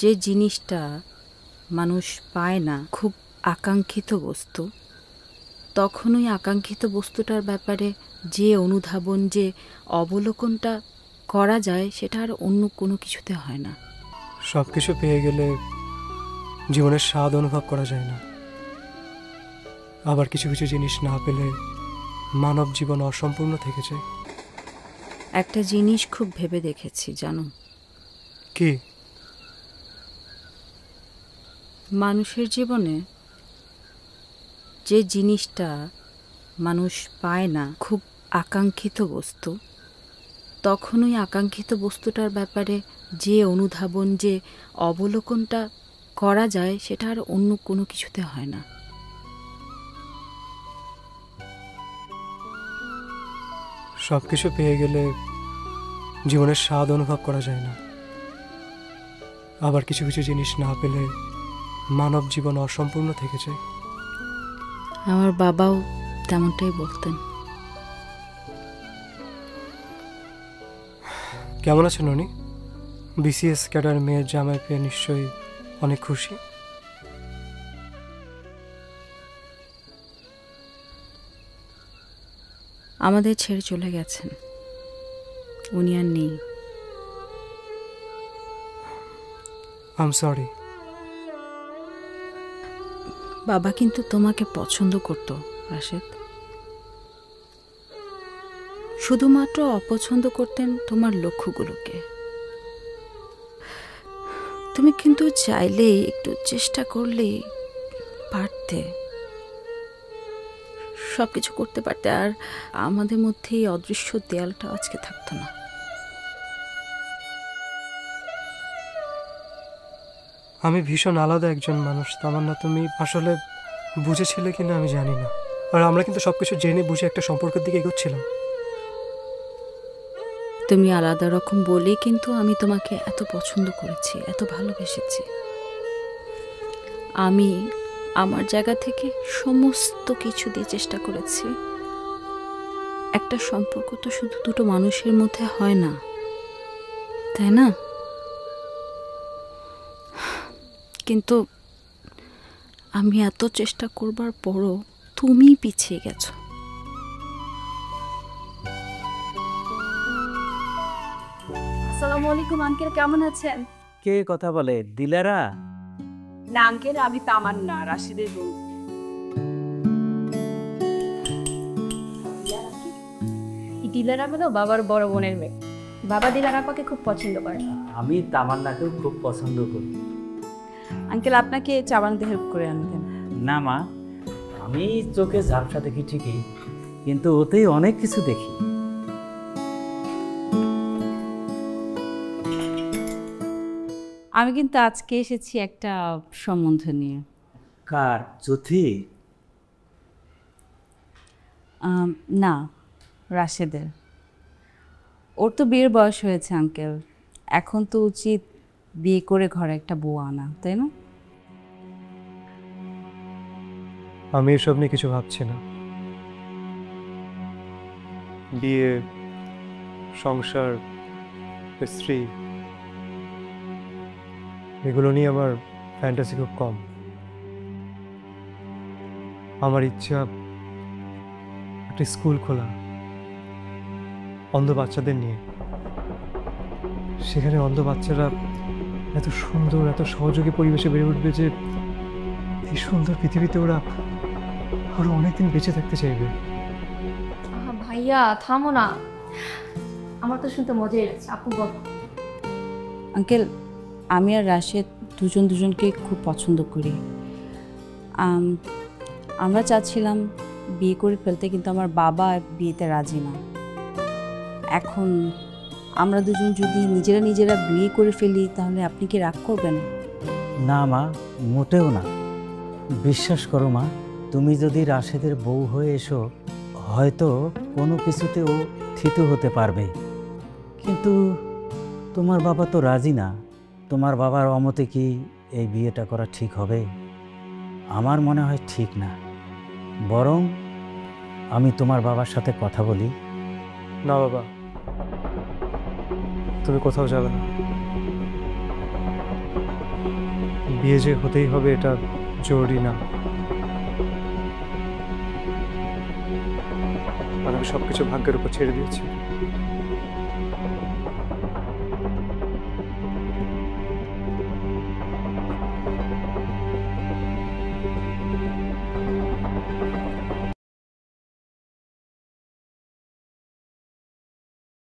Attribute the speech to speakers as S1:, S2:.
S1: যে জিনিসটা মানুষ পায় না, খুব আকাঙ্ক্ষিত বস্তু, তখন ওই আকাঙ্ক্ষিত বস্তুটার ব্যাপারে যে অনুধাবন, যে অবলোকনটা করা যায়, সেটা আর অন্য কোনো কিছুতে হয় না।
S2: সব কিছু পেয়ে গেলে জীবনের স্বাদ অনুভব করা যায় না, আবার কিছু কিছু জিনিস না পেলে মানব জীবন অসম্পূর্ণ থেকে যায়।
S1: একটা জিনিস খুব ভেবে দেখেছি, জানো?
S2: কি?
S1: মানুষের জীবনে যে জিনিসটা মানুষ পায় না, খুব আকাঙ্ক্ষিত বস্তু, তখন ওই আকাঙ্ক্ষিত বস্তুটার ব্যাপারে যে অনুধাবন, যে অবলোকনটা করা যায়, সেটা আর অন্য কোনো কিছুতে হয় না।
S2: সব কিছু পেয়ে গেলে জীবনের স্বাদ অনুভব করা যায় না, আবার কিছু কিছু জিনিস না পেলে মানব জীবন অসম্পূর্ণ থেকে যায়।
S1: আমার বাবাও তেমনটাই বলতেন।
S2: কেমন আছেন উনি? বিসিএস ক্যাডার মেয়ের জামাই পেয়ে নিশ্চয়ই অনেক খুশি।
S1: আমাদের ছেড়ে চলে গেছেন, উনি আর নেই।
S2: I am sorry.
S1: বাবা কিন্তু তোমাকে পছন্দ করত রাশেদ, শুধুমাত্র অপছন্দ করতেন তোমার লক্ষ্যগুলোকে। তুমি কিন্তু চাইলেই, একটু চেষ্টা করলেই পারতে, সবকিছু করতে পারতে, আর আমাদের মধ্যে এই অদৃশ্য দেয়ালটা আজকে থাকতো না।
S2: আমি ভীষণ আলাদা একজন মানুষ তামান্না, তুমি আসলে বুঝেছিলে কিনা আমি জানি না। আর আমরা কিন্তু সবকিছু জেনে বুঝে একটা সম্পর্কের দিকে এগোচ্ছিলাম।
S1: তুমি আলাদা রকম বলেই কিন্তু আমি তোমাকে এত পছন্দ করেছি, এত ভালোবেসেছি। আমি আমার জায়গা থেকে সমস্ত কিছু দিয়ে চেষ্টা করেছি। একটা সম্পর্ক তো শুধু দুটো মানুষের মধ্যে হয় না, তাই না? কিন্তু আমি এত চেষ্টা করবার পরও তুমি পিছিয়ে গেছো।
S3: আসসালামু আলাইকুম আঙ্কেল, কেমন আছেন?
S4: কে কথা বলে? দিলারা?
S3: না আঙ্কেল, আমি তামান্না, রাশিদের বোন। দিলারা হলো বাবার বড় বোনের মেয়ে। বাবা দিলারা আপাকে খুব পছন্দ করে।
S4: আমি তামান্নাকেও খুব পছন্দ করি।
S3: আঙ্কেল, আপনাকে চা বানাতে হেল্প করে আনতেন।
S4: না মা, আমি চোখে ঝাপসা দেখি ঠিকই, কিন্তু ওতেই অনেক কিছু দেখি।
S1: আমি কিন্তু আজকে এসেছি একটা সম্বন্ধ নিয়ে।
S4: কার? জ্যোতি?
S1: না, রাশেদের। ওর তো বিয়ের বয়স হয়েছে আঙ্কেল, এখন তো উচিত বিয়ে করে ঘরে একটা বউ আনা, তাই না?
S2: আমি এসব নিয়ে কিছু ভাবছি না। বিয়ে, সংসার, স্ত্রী, এগুলো নিয়ে আমার ফ্যান্টাসি খুব কম। আমার ইচ্ছা একটা স্কুল খোলা অন্ধ বাচ্চাদের নিয়ে। সেখানে অন্ধ বাচ্চারা এত সুন্দর, এত সহযোগী পরিবেশে বেড়ে উঠবে যে এই সুন্দর পৃথিবীতে ওরা আরো অনেকদিন বেঁচে থাকতে চাইবে।
S3: ভাইয়া থামো না, আমার তো শুনতে মজাই লাগছে। আপু বল।
S1: আঙ্কেল, আমি আর রাশেদ দুজনকে খুব পছন্দ করি। আমরা চাচ্ছিলাম বিয়ে করে ফেলতে, কিন্তু আমার বাবা বিয়েতে রাজি না। এখন আমরা দুজন যদি নিজেরা বিয়ে করে ফেলি, তাহলে আপনি কি রাগ করবেন?
S4: না মা, মোটেও না। বিশ্বাস করো মা, তুমি যদি রাশেদের বউ হয়ে এসো, হয়তো কোনো কিছুতে ও থিতু হতে পারবে, কিন্তু তোমার বাবা তো রাজি না। তোমার বাবার অমতে কি এই বিয়েটা করা ঠিক হবে? আমার মনে হয় ঠিক না। বরং আমি তোমার বাবার সাথে কথা বলি।
S2: না বাবা, তুমি কোথাও যাবে না। বিয়ে যে হতেই হবে এটা জরুরি না। আর আমি সবকিছু ভাগ্যের উপর ছেড়ে দিয়েছি।